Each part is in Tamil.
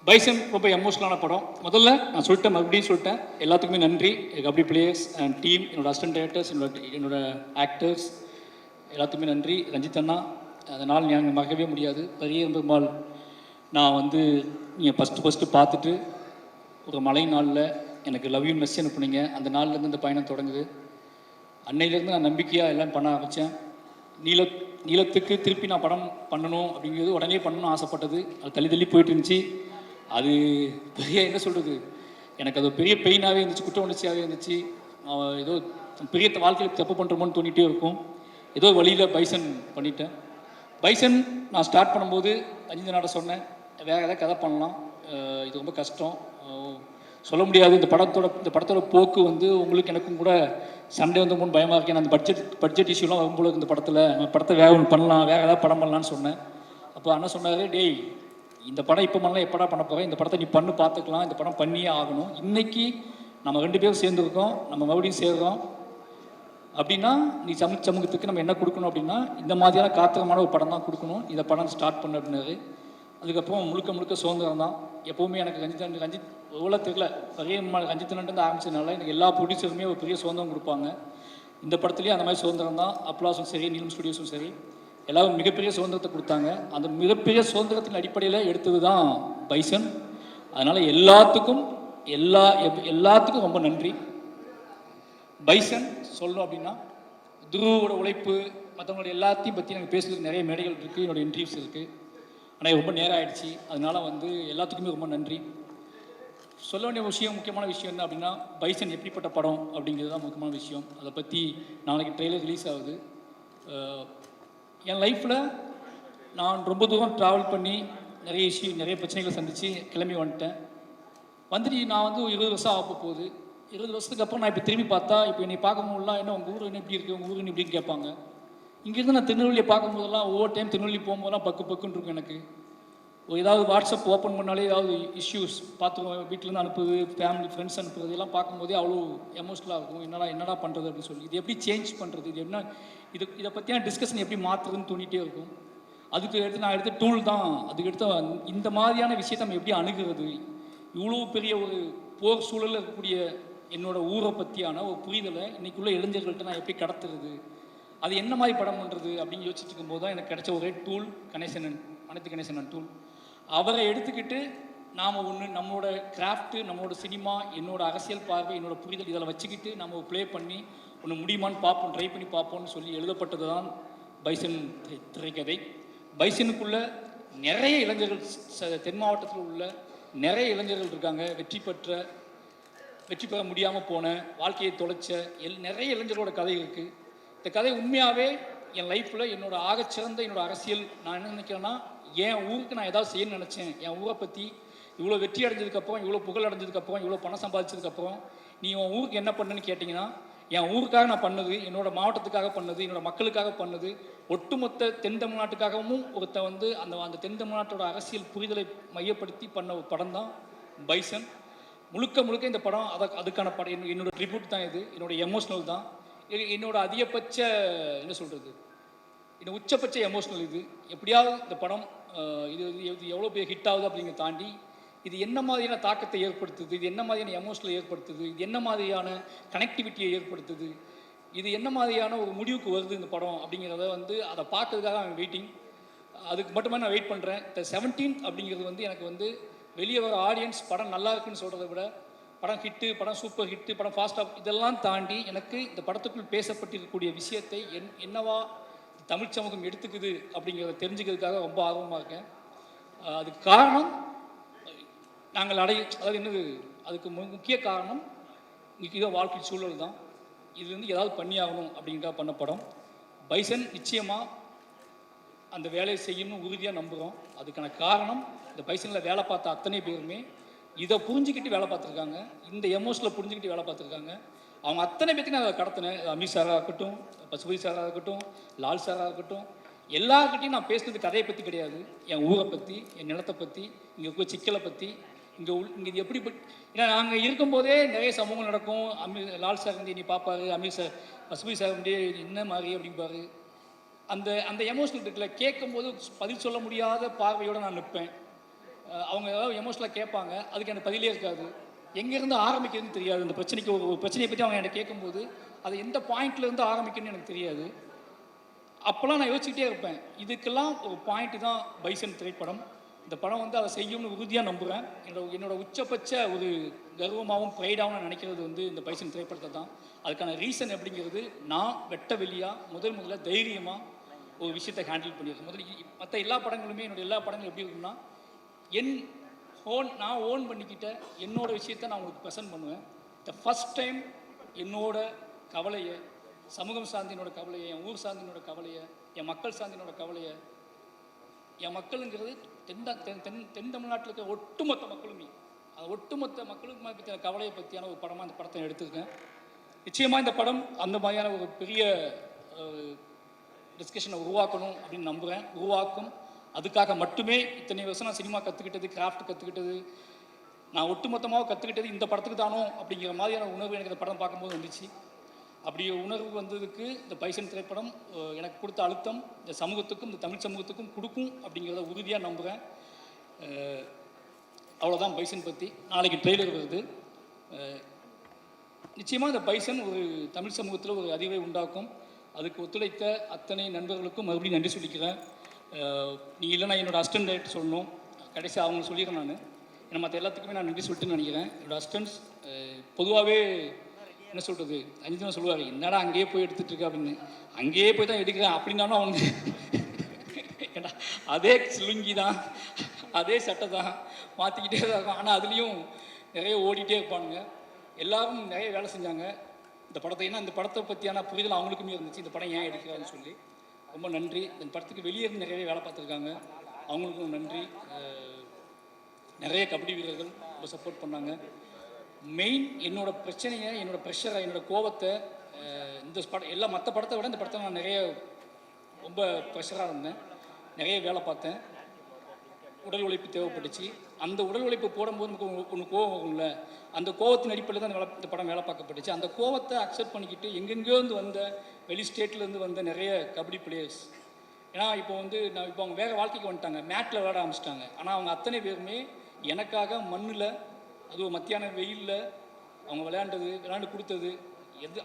பைசன் ரொம்ப எமோஷனலான படம். முதல்ல நான் சொல்லிட்டேன், மறுபடியும் சொல்லிட்டேன், எல்லாத்துக்குமே நன்றி. கபடி பிளேயர்ஸ் அண்ட் டீம், என்னோட அசிஸ்டன்ட் டைரக்டர்ஸ், என்னோட ஆக்டர்ஸ் எல்லாத்துக்குமே நன்றி. ரஞ்சித் அண்ணா, அந்த நாள் ஞாபகம் மறக்கவே முடியாது. பெரிய பெருமாள் நான் வந்து நீங்கள் ஃபஸ்ட்டு பார்த்துட்டு ஒரு மழை நாளில் எனக்கு லவ் யூ மெசேஜ் அனுப்புனீங்க. அந்த நாள்லேருந்து இந்த பயணம் தொடங்குது. அன்னையிலேருந்து நான் நம்பிக்கையாக எல்லாம் பண்ண ஆரம்பித்தேன். நீளத்துக்கு திருப்பி நான் படம் பண்ணணும் அப்படிங்கிறது உடனே பண்ணணும்னு ஆசைப்பட்டது. அது தள்ளி போயிட்டு இருந்துச்சு. அது பெரிய என்ன சொல்கிறது, எனக்கு அது பெரிய பெயினாகவே இருந்துச்சு, குற்ற உணர்ச்சியாகவே இருந்துச்சு. ஏதோ பெரிய வாழ்க்கையில் தப்பு பண்ணுறோமோன்னு தோணிகிட்டே இருக்கும். ஏதோ வழியில் பைசன் பண்ணிட்டேன். பைசன் நான் ஸ்டார்ட் பண்ணும்போது அஜிந்தனாட்ட சொன்னேன், வேறு ஏதாவது கதை பண்ணலாம், இது ரொம்ப கஷ்டம், சொல்ல முடியாது. இந்த படத்தோட போக்கு வந்து உங்களுக்கு எனக்கும் கூட சண்டே வந்து மூணு பயமாக இருக்கேன். அந்த பட்ஜெட் இஷ்யூலாம் வரும்போது இந்த படத்தை வேற ஒன்று பண்ணலாம், வேறு ஏதாவது படம் பண்ணலான்னு சொன்னேன். அப்போ அண்ணா சொன்னார், டேய் இந்த படம் இப்போ பண்ணலாம், எப்படா பண்ண போகிறேன், இந்த படத்தை நீ பண்ணு பார்த்துக்கலாம், இந்த படம் பண்ணியே ஆகணும். இன்றைக்கி நம்ம 2 பேரும் சேர்ந்துருக்கோம், நம்ம மறுபடியும் சேர்றோம் அப்படின்னா நீ சமூகத்துக்கு நம்ம என்ன கொடுக்கணும் அப்படின்னா இந்த மாதிரியான காத்திரமான ஒரு படம் தான் கொடுக்கணும், இந்த படம் ஸ்டார்ட் பண்ண அப்படின்னாரு. அதுக்கப்புறம் முழுக்க சுதந்திரம் தான். எப்போவுமே எனக்கு ரஞ்சித் எவ்வளோ தெரியல, பெரிய ரஞ்சித்தன்ட்டு ஆரம்பிச்சதுனால எனக்கு எல்லா ப்ரொடியூசருமே ஒரு பெரிய சுதந்திரம் கொடுப்பாங்க. இந்த படத்துலேயும் அந்த மாதிரி சுதந்திரம் தான். அப்ளாஸும் சரி, நீலம் ஸ்டுடியோஸும் சரி, எல்லாரும் மிகப்பெரிய சுதந்திரத்தை கொடுத்தாங்க. அந்த மிகப்பெரிய சுதந்திரத்தின் அடிப்படையில் எடுத்தது தான் பைசன். அதனால் எல்லாத்துக்கும் ரொம்ப நன்றி. பைசன் சொல்லணும் அப்படின்னா துருவோட உழைப்பு, மற்றவங்களோட எல்லாத்தையும் பற்றி எனக்கு பேசுறதுக்கு நிறைய மேடைகள் இருக்குது, என்னோடய இன்டர்வியூஸ் இருக்குது. ஆனால் ரொம்ப நேரம் ஆகிடுச்சு. அதனால் வந்து எல்லாத்துக்குமே ரொம்ப நன்றி. சொல்ல வேண்டிய முக்கியமான விஷயம் என்ன அப்படின்னா, பைசன் எப்படிப்பட்ட படம் அப்படிங்கிறது தான் முக்கியமான விஷயம். அதை பற்றி நாளைக்கு ட்ரெய்லர் ரிலீஸ் ஆகுது. என் லைஃப்பில் நான் ரொம்ப தூரம் ட்ராவல் பண்ணி நிறைய பிரச்சனைகளை சந்தித்து கிளம்பி வந்துட்டு நான் வந்து 20 வருஷம் ஆக போகுது. 20 வருஷத்துக்கு அப்புறம் நான் இப்போ திரும்பி பார்த்தா, இப்போ என்னை பார்க்கும்போதுலாம் என்ன உங்கள் ஊர் என்ன இப்படி இருக்குது, உங்கள் ஊர் இப்படின்னு கேட்பாங்க. இங்கேருந்து நான் திருநெல்வேலியை பார்க்கும்போதெல்லாம் ஒவ்வொரு டைம் திருநெல்வேலி போகும்போதெல்லாம் பக்குன்னு இருக்கும் எனக்கு. ஏதாவது வாட்ஸ்அப் ஓப்பன் பண்ணாலே ஏதாவது இஷ்யூஸ் பார்த்துருவோம், வீட்டிலேருந்து அனுப்புது, ஃபேமிலி ஃப்ரெண்ட்ஸ் அனுப்புறது எல்லாம் பார்க்கும்போதே அவ்வளோ எமோஷனலாக இருக்கும். என்னடா பண்ணுறது அப்படின்னு சொல்லி, இது எப்படி சேஞ்ச் பண்ணுறது, இதை பற்றியான டிஸ்கஷன் எப்படி மாற்றுறதுன்னு தோணிகிட்டே இருக்கும். நான் எடுத்த டூல் தான். இந்த மாதிரியான விஷயத்தை நம்ம எப்படி அணுகிறது, இவ்வளோ பெரிய ஒரு போர் சூழலில் இருக்கக்கூடிய என்னோட ஊரை பற்றியான ஒரு புரிதலை இன்றைக்குள்ள இளைஞர்கள்ட்ட நான் எப்படி கடத்துறது, அது என்ன மாதிரி படம் பண்ணுறது அப்படின்னு யோசிச்சுட்டு இருக்கும்போது தான் எனக்கு கிடைச்ச ஒரே டூல் அனைத்து கணேசனன் டூல். அவரை எடுத்துக்கிட்டு நாம் நம்மளோட கிராஃப்ட்டு, நம்மளோட சினிமா, என்னோட அரசியல் பார்வை, என்னோட புரிதல் இதெல்லாம் வச்சுக்கிட்டு நம்ம ப்ளே பண்ணி ஒன்று முடியுமான்னு பார்ப்போம், ட்ரை பண்ணி பார்ப்போம்னு சொல்லி எழுதப்பட்டது தான் பைசன் திரைக்கதை. பைசனுக்குள்ள நிறைய இளைஞர்கள், தென் மாவட்டத்தில் உள்ள நிறைய இளைஞர்கள் இருக்காங்க. வெற்றி பெற முடியாமல் போன, வாழ்க்கையை தொலைச்ச நிறைய இளைஞர்களோட கதை இருக்குது. இந்த கதை உண்மையாகவே என் லைஃப்பில் என்னோட ஆகச்சிறந்த என்னோட அரசியல். நான் என்ன நினைக்கிறேன்னா, என் ஊருக்கு நான் ஏதாவது செய்யணும்னு நினச்சேன். என் ஊரை பற்றி இவ்வளோ வெற்றி அடைஞ்சதுக்கப்புறம், இவ்வளோ புகழ் அடைஞ்சதுக்கப்புறம், இவ்வளோ பணம் சம்பாதிச்சதுக்கப்புறம் நீ உன் ஊருக்கு என்ன பண்ணுன்னு கேட்டிங்கன்னா, என் ஊருக்காக நான் பண்ணது, என்னோட மாவட்டத்துக்காக பண்ணது, என்னோட மக்களுக்காக பண்ணது, ஒட்டுமொத்த தென் தமிழ்நாட்டுக்காகவும் வந்து அந்த தென் தமிழ்நாட்டோட அரசியல் புரிதலை மையப்படுத்தி பண்ண ஒரு படம் தான் பைசன். முழுக்க இந்த படம் அதுக்கான படம். என்னோட ட்ரிபியூட் தான் இது, என்னோட எமோஷ்னல் தான், என்னோட அதிகபட்ச என்ன சொல்கிறது, என்னோட உச்சபட்ச எமோஷ்னல் இது. எப்படியாவது இந்த படம் இது எவ்வளோ பெரிய ஹிட் ஆகுது அப்படிங்கிறத தாண்டி இது என்ன மாதிரியான தாக்கத்தை ஏற்படுத்துது, இது என்ன மாதிரியான எமோஷனலை ஏற்படுத்துது, இது என்ன மாதிரியான கனெக்டிவிட்டியை ஏற்படுத்துது, இது என்ன மாதிரியான ஒரு முடிவுக்கு வருது இந்த படம் அப்படிங்கிறத வந்து அதை பார்க்கறதுக்காக நான் வெயிட்டிங். அதுக்கு மட்டுமே நான் வெயிட் பண்ணுறேன். இந்த 17th அப்படிங்கிறது வந்து எனக்கு வந்து வெளியே வர ஆடியன்ஸ் படம் நல்லா இருக்குன்னு சொல்கிறத விட, படம் ஹிட்டு, படம் சூப்பர் ஹிட்டு, படம் ஃபாஸ்ட்டாக இதெல்லாம் தாண்டி எனக்கு இந்த படத்துக்குள் பேசப்பட்டிருக்கக்கூடிய விஷயத்தை என்னவா தமிழ் சமூகம் எடுத்துக்குது அப்படிங்கிறத தெரிஞ்சுக்கிறதுக்காக ரொம்ப ஆர்வமாக இருக்கேன். அதுக்கு காரணம் நாங்கள் அதாவது என்னது, அதுக்கு முக்கிய காரணம் இன்றைக்கி வாழ்க்கை சூழல் தான். இது வந்து ஏதாவது பண்ணி ஆகணும் அப்படிங்கிறா பண்ண படம் பைசன். நிச்சயமாக அந்த வேலையை செய்யணும்னு உறுதியாக நம்புகிறோம். அதுக்கான காரணம் இந்த பைசனில் வேலை பார்த்த அத்தனை பேருமே இதை புரிஞ்சுக்கிட்டு வேலை பார்த்துருக்காங்க, இந்த எமோஷனில் புரிஞ்சுக்கிட்டு வேலை பார்த்துருக்காங்க. அவங்க அத்தனை பேர்த்தையும் நான் அதை கடத்தினேன். அமீர் சாராக இருக்கட்டும், பசுபதி சாராக இருக்கட்டும், லால் சாராக இருக்கட்டும், எல்லாருக்கிட்டையும் நான் பேசுனது கதையை பற்றி கிடையாது, என் ஊரை பற்றி, என் நிலத்தை பற்றி, இங்கே இருக்கிற சிக்கலை பற்றி, இங்கே இது எப்படி. ஏன்னா நாங்கள் இருக்கும்போதே நிறைய சமூகம் நடக்கும். லால் சார் வந்து நீ பார்ப்பாரு, அமீர் சார் பசுபதி சார் வந்து என்ன மாதிரி அப்படிம்பாரு. அந்த எமோஷனல் இருக்குல்ல, கேட்கும்போது பதில் சொல்ல முடியாத பார்வையோடு நான் நிற்பேன். அவங்க ஏதாவது எமோஷனலாக கேட்பாங்க, அதுக்கு எனக்கு பதிலே இருக்காது. எங்கேருந்து ஆரம்பிக்கிறதுன்னு தெரியாது. அந்த பிரச்சனைக்கு ஒரு பிரச்சனையை பற்றி அவங்க என்கிட்ட கேட்கும்போது அது எந்த பாயிண்ட்லேருந்து ஆரம்பிக்கணும்னு எனக்கு தெரியாது. அப்போல்லாம் நான் யோசிச்சுக்கிட்டே இருப்பேன். இதுக்கெல்லாம் ஒரு பாயிண்ட் தான் பைசன் திரைப்படம். இந்த படம் வந்து அதை செய்யும்னு உறுதியாக நம்புகிறேன். என்னோட உச்சபட்ச ஒரு கர்வமாகவும் ப்ரைடாகவும் நான் நினைக்கிறது வந்து இந்த பைசன் திரைப்படத்தை தான். அதுக்கான ரீசன் எப்படிங்கிறது, நான் வெட்ட வெளியாக முதல்ல தைரியமாக ஒரு விஷயத்தை ஹேண்டில் பண்ணியிருக்கேன். மற்ற எல்லா படங்களுமே என்னோடய எல்லா படங்களும் எப்படி இருக்குன்னா, நான் ஓன் பண்ணிக்கிட்ட என்னோட விஷயத்தை நான் உங்களுக்கு ப்ரெசென்ட் பண்ணுவேன். த ஃபஸ்ட் டைம் என்னோட கவலையை, சமூகம் சார்ந்தினோட கவலையை, என் ஊர் சார்ந்தினோட கவலையை, என் மக்கள் சார்ந்தினோட கவலையை, என் மக்களுங்கிறது தென் தமிழ்நாட்டில் இருக்கிற ஒட்டுமொத்த மக்களுமே, அது ஒட்டுமொத்த மக்களுக்கு பற்றின கவலையை பற்றியான ஒரு படமாக இந்த படத்தை எடுத்திருக்கேன். நிச்சயமாக இந்த படம் அந்த மாதிரியான ஒரு பெரிய டிஸ்கஷனை உருவாக்கணும் அப்படின்னு நம்புகிறேன். உருவாக்கும். அதுக்காக மட்டுமே இத்தனை வருஷம் நான் சினிமா கற்றுக்கிட்டது, கிராஃப்ட் கற்றுக்கிட்டது, நான் ஒட்டுமொத்தமாக கற்றுக்கிட்டது இந்த படத்துக்கு தானோ அப்படிங்கிற மாதிரியான உணர்வு எனக்கு இந்த படம் பார்க்கும்போது வந்துச்சு. அப்படி உணர்வு வந்ததுக்கு இந்த பைசன் திரைப்படம் எனக்கு கொடுத்த அழுத்தம் இந்த சமூகத்துக்கும் இந்த தமிழ் சமூகத்துக்கும் கொடுக்கும் அப்படிங்கிறத உறுதியாக நம்புகிறேன். அவ்வளோதான் பைசன் பற்றி. நாளைக்கு ட்ரெய்லர் வருது. நிச்சயமாக இந்த பைசன் ஒரு தமிழ் சமூகத்தில் ஒரு அறிவை உண்டாக்கும். அதுக்கு ஒத்துழைத்த அத்தனை நண்பர்களுக்கும் மறுபடியும் நன்றி சொல்லிக்கிறேன். நீ இல்லைனா என்னோடய அசிஸ்டன்ட் டைரக்டர் சொல்லணும். கடைசியாக அவங்க சொல்லிடுறேன். நான் ஏன்னா மற்ற எல்லாத்துக்குமே நான் நன்றி சொல்லிட்டுன்னு நினைக்கிறேன். என்னோடய அசிஸ்டன்ஸ் பொதுவாகவே என்ன சொல்கிறது, அஞ்சுதான் சொல்லுவார், என்னடா அங்கேயே போய் எடுத்துகிட்டு இருக்க அப்படின்னு. அங்கேயே போய் தான் எடுக்கிறேன் அப்படின்னாலும் அவங்க ஏன்னா அதே லுங்கி தான், அதே சட்டை தான், மாற்றிக்கிட்டே தான் இருக்கும். ஆனால் அதுலேயும் நிறைய ஓடிட்டே இருப்பானுங்க. எல்லோரும் நிறைய வேலை செஞ்சாங்க இந்த படத்தை. ஏன்னா இந்த படத்தை பற்றியான புரிதல் அவங்களுக்குமே இருந்துச்சு, இந்த படம் ஏன் எடுக்கிறான்னு சொல்லி. ரொம்ப நன்றி. இந்த படத்துக்கு வெளியே இருந்து நிறைய வேலை பார்த்துருக்காங்க, அவங்களுக்கும் நன்றி. நிறைய கபடி வீரர்கள் ரொம்ப சப்போர்ட் பண்ணாங்க. மெயின் என்னோடய பிரச்சனையை, என்னோடய ப்ரெஷரை, என்னோடய கோபத்தை இந்த படம் எல்லாம் மற்ற படத்தை விட இந்த படத்தை நான் நிறைய ரொம்ப ப்ரெஷராக இருந்தேன். நிறைய வேலை பார்த்தேன். உடல் உழைப்பு தேவைப்பட்டுச்சு. அந்த உடல் உழைப்பு போடும்போது நமக்கு ஒன்று கோவம் வரும்ல, அந்த கோவத்தின் அடிப்படையில் தான் இந்த படம் வேலை பார்க்கப்பட்டுச்சு. அந்த கோவத்தை அக்செப்ட் பண்ணிக்கிட்டு எங்கெங்கேருந்து வந்த வெளி ஸ்டேட்லேருந்து வந்த நிறைய கபடி பிளேயர்ஸ், ஏன்னா இப்போ வந்து நான் இப்போ அவங்க வேறு வாழ்க்கைக்கு வந்துட்டாங்க, மேட்டில் விளையாட ஆரம்பிச்சிட்டாங்க. ஆனால் அவங்க அத்தனை பேருமே எனக்காக மண்ணில், அதுவும் மத்தியான வெயிலில் அவங்க விளையாண்டு கொடுத்தது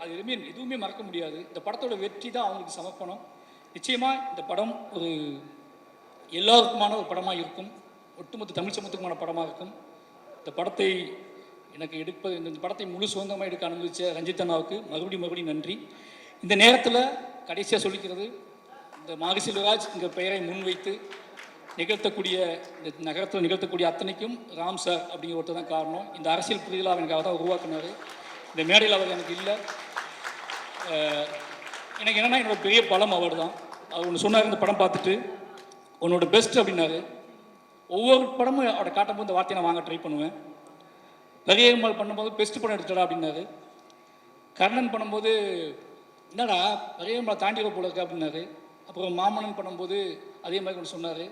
அது எதுவுமே மறக்க முடியாது. இந்த படத்தோட வெற்றி தான் அவங்களுக்கு சமர்ப்பணம். நிச்சயமாக இந்த படம் ஒரு எல்லாருக்குமான ஒரு படமாக இருக்கும், ஒட்டுமொத்த தமிழ் சமூகத்துக்குமான படமாக இருக்கும். இந்த படத்தை எனக்கு இந்த படத்தை முழு சுதந்திரமாக எடுக்க அனுமதித்த ரஞ்சித் அண்ணாவுக்கு மறுபடியும் நன்றி. இந்த நேரத்தில் கடைசியாக சொல்லிக்கிறது, இந்த மாரி செல்வராஜ் என்ற பெயரை முன்வைத்து நிகழ்த்தக்கூடிய இந்த நகரத்தில் நிகழ்த்தக்கூடிய அத்தனைக்கும் ராம் சார் அப்படிங்கிற ஒருத்தர் தான் காரணம். இந்த அரசியல் புரிதலாக எனக்காக தான் உருவாக்குனார். இந்த மேடையில் அவர் எனக்கு இல்லை. எனக்கு என்னென்னா என்னோட பெரிய பலம் அவர் தான். அவர் ஒன்று சொன்னார், இந்த படம் பார்த்துட்டு உன்னோட பெஸ்ட் அப்படின்னாரு. ஒவ்வொரு படமும் அவரை காட்டும்போது இந்த வார்த்தையை நான் வாங்க ட்ரை பண்ணுவேன். பெரியம்மாள் பண்ணும்போது பெஸ்ட் படம் எடுத்துடா அப்படின்னாரு. கர்ணன் பண்ணும்போது என்னடா பெரியம்மாள் தாண்டி போல இருக்கா அப்படின்னாரு. அப்புறம் மாமன்னன் பண்ணும்போது அதே மாதிரி ஒன்று சொன்னார்.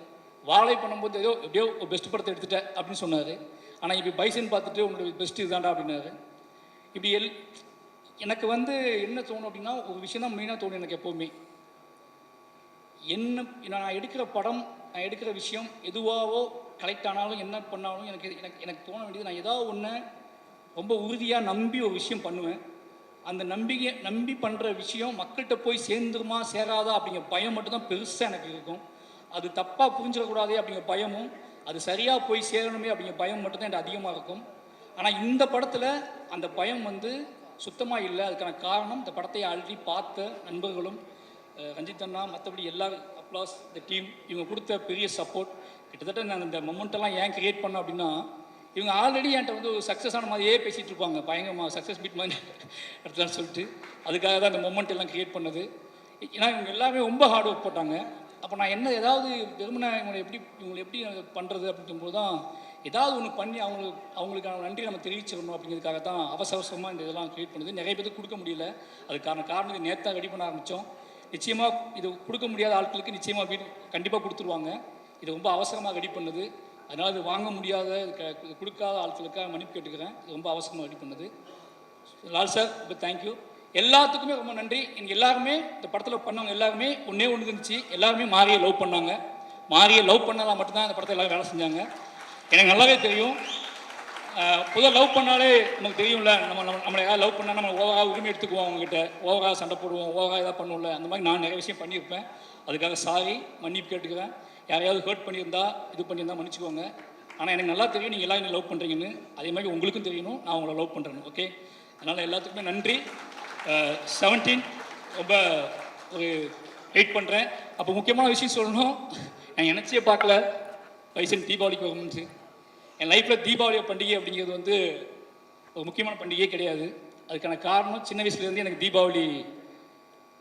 வாழை பண்ணும்போது எப்படியோ ஒரு பெஸ்ட் படத்தை எடுத்துட்டேன் அப்படின்னு சொன்னார். ஆனால் இப்போ பைசன் பார்த்துட்டு உங்களுடைய பெஸ்ட் இதுதான்டா அப்படின்னாரு. இப்படி எனக்கு வந்து என்ன தோணும் அப்படின்னா, ஒரு விஷயம் தான் மெயினாக தோணும் எனக்கு எப்போவுமே. நான் எடுக்கிற படம், நான் எடுக்கிற விஷயம் எதுவாகவோ கலெக்ட் ஆனாலும் என்ன பண்ணாலும் எனக்கு தோண வேண்டியது, நான் ஏதாவது ஒன்று ரொம்ப உறுதியாக நம்பி ஒரு விஷயம் பண்ணுவேன். அந்த நம்பி பண்ணுற விஷயம் மக்கள்கிட்ட போய் சேர்ந்துருமா சேராதா அப்படிங்கிற பயம் மட்டும்தான் பெருசாக எனக்கு இருக்கும். அது தப்பாக புரிஞ்சிடக்கூடாதே அப்படிங்கிற பயமும், அது சரியாக போய் சேரணுமே அப்படிங்கிற பயம் மட்டும்தான் எனக்கு அதிகமாக இருக்கும். ஆனால் இந்த படத்தில் அந்த பயம் வந்து சுத்தமாக இல்லை. அதுக்கான காரணம் இந்த படத்தை ஆல்ரெடி பார்த்த நண்பர்களும், ரஞ்சித் அண்ணா, மற்றபடி எல்லாரும், அப்ளாஸ், இந்த டீம், இவங்க கொடுத்த பெரிய சப்போர்ட். கிட்டத்தட்ட நான் இந்த மொமெண்ட்டெல்லாம் ஏன் கிரியேட் பண்ணேன் அப்படின்னா, இவங்க ஆல்ரெடி என்கிட்ட வந்து ஒரு சக்ஸஸ் ஆன மாதிரியே பேசிகிட்டு இருப்பாங்க, பயங்கரமாக சக்ஸஸ் மீட் மாதிரி எடுத்துலான்னு சொல்லிட்டு. அதுக்காக தான் இந்த மொமெண்ட் எல்லாம் கிரியேட் பண்ணது. ஏன்னா இவங்க எல்லாமே ரொம்ப ஹார்ட் ஒர்க் போட்டாங்க. அப்போ நான் ஏதாவது வெறுமனை இவங்களை எப்படி பண்ணுறது அப்படிங்கும்போது தான் ஏதாவது ஒன்று பண்ணி அவங்களுக்கான நன்றி நம்ம தெரிவிச்சிடணும் அப்படிங்கிறதுக்காக தான் அவசரமாக இந்த இதெல்லாம் கிரியேட் பண்ணுது. நிறைய பேருக்கு கொடுக்க முடியல. அதுக்கான காரணம் இது நேற்று ரெடி பண்ண ஆரம்பித்தோம். நிச்சயமாக இது கொடுக்க முடியாத ஆட்களுக்கு நிச்சயமாக கண்டிப்பாக கொடுத்துருவாங்க. இது ரொம்ப அவசரமாக ரெடி பண்ணுது. அதனால் இது வாங்க முடியாத இது கொடுக்காத ஆட்களுக்காக மன்னிப்பு கேட்டுக்கிறேன். இது ரொம்ப அவசரமாக ரெடி பண்ணுது. லால் சார் ரொம்ப தேங்க்யூ. எல்லாத்துக்குமே ரொம்ப நன்றி. எனக்கு எல்லாருமே இந்த படத்தில் பண்ணவங்க எல்லாருமே ஒன்றே ஒன்று இருந்துச்சு, எல்லாருமே மாரியை லவ் பண்ணாங்க. மாரியை லவ் பண்ணலாம் மட்டும்தான் இந்த படத்தை எல்லோரும் வேலை செஞ்சாங்க. எனக்கு நல்லாவே தெரியும். பொதுவாக லவ் பண்ணாலே நமக்கு தெரியும்ல, நம்மளை யாராவது லவ் பண்ணால் நம்ம ஓவராக உரிமை எடுத்துக்குவோம், அவங்ககிட்ட ஓவராக சண்டை போடுவோம், ஓவராக எதாவது பண்ணுவோம்ல. அந்த மாதிரி நான் நிறைய விஷயம் பண்ணியிருப்பேன். அதுக்காக சாரி, மன்னிப்பு கேட்டுக்கிறேன். யாரையாவது ஹர்ட் பண்ணியிருந்தா, இது பண்ணியிருந்தா மன்னிச்சுக்கோங்க. ஆனால் எனக்கு நல்லா தெரியும் நீங்கள் எல்லாம் என்ன லவ் பண்ணுறீங்கன்னு. அதே மாதிரி உங்களுக்கும் தெரியணும் நான் உங்களை லவ் பண்ணுறேன்னு. ஓகே, அதனால் எல்லாத்துக்குமே நன்றி. 17 ரொம்ப ஒரு வெயிட் பண்ணுறேன். அப்போ முக்கியமான விஷயம் சொல்லணும், நான் நினச்சியே பார்க்கல வைசன் தீபாவளிக்கு வரும்னு. என் லைஃப்பில் தீபாவளி பண்டிகை அப்படிங்கிறது வந்து ஒரு முக்கியமான பண்டிகையே கிடையாது. அதுக்கான காரணம் சின்ன வயசுலேருந்து எனக்கு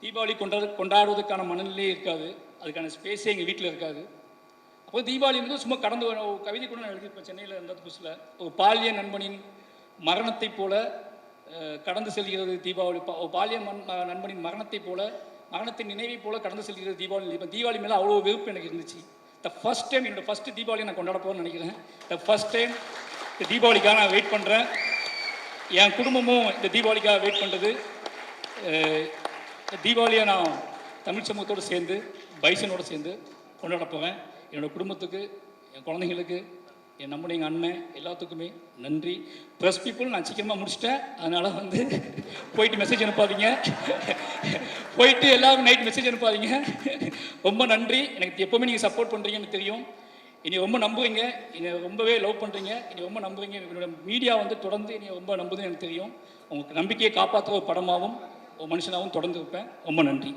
தீபாவளி கொண்டாடுவதற்கான மனநிலையே இருக்காது, அதுக்கான ஸ்பேஸே எங்கள் வீட்டில் இருக்காது. அப்போ தீபாவளி வந்து சும்மா கடந்து ஒரு கவிதை கூட நான் எழுதியிருப்பேன் சென்னையில் இருந்த புதுசில். ஒரு பாலிய நண்பனின் மரணத்தை போல கடந்து செல்கிறது தீபாவளி. பாலிய நண்பனின் மரணத்தை போல, மரணத்தின் நினைவை போல கடந்து செல்கிறது தீபாவளி. இப்போ தீபாவளி மேலே அவ்வளோ வெறுப்பு எனக்கு இருந்துச்சு. ஃபர்ஸ்ட் டைம் என்னோட ஃபஸ்ட்டு தீபாவளி நான் கொண்டாட போகிறேன்னு நினைக்கிறேன். ஃபர்ஸ்ட் டைம் இந்த தீபாவளிக்காக நான் வெயிட் பண்ணுறேன். என் குடும்பமும் இந்த தீபாவளிக்காக வெயிட் பண்ணுறது. தீபாவளியை நான் தமிழ் சமூகத்தோடு சேர்ந்து பைசனோடு சேர்ந்து கொண்டாட போகிறேன். என்னோடய குடும்பத்துக்கு, என் குழந்தைங்களுக்கு, என் நம்முடைய எங்கள் அண்ணன் எல்லாத்துக்குமே நன்றி. ப்ரெஸ் பீப்புள் நான் சீக்கிரமாக முடிச்சிட்டேன், அதனால் வந்து போயிட்டு மெசேஜ் அனுப்பாதீங்க, போயிட்டு எல்லோரும் நைட் மெசேஜ் அனுப்பாதீங்க. ரொம்ப நன்றி. எனக்கு எப்போவுமே நீங்கள் சப்போர்ட் பண்ணுறீங்கன்னு தெரியும். என்னை ரொம்ப நம்புவீங்க, என்னை ரொம்பவே லவ் பண்ணுறீங்க, என்னை ரொம்ப நம்புவீங்க. என்னோட மீடியா வந்து தொடர்ந்து என்னை ரொம்ப நம்புதுன்னு எனக்கு தெரியும். உங்களுக்கு நம்பிக்கையை காப்பாற்றுற ஒரு படமாகவும் ஒரு மனுஷனாகவும் தொடர்ந்து இருப்பேன். ரொம்ப நன்றி.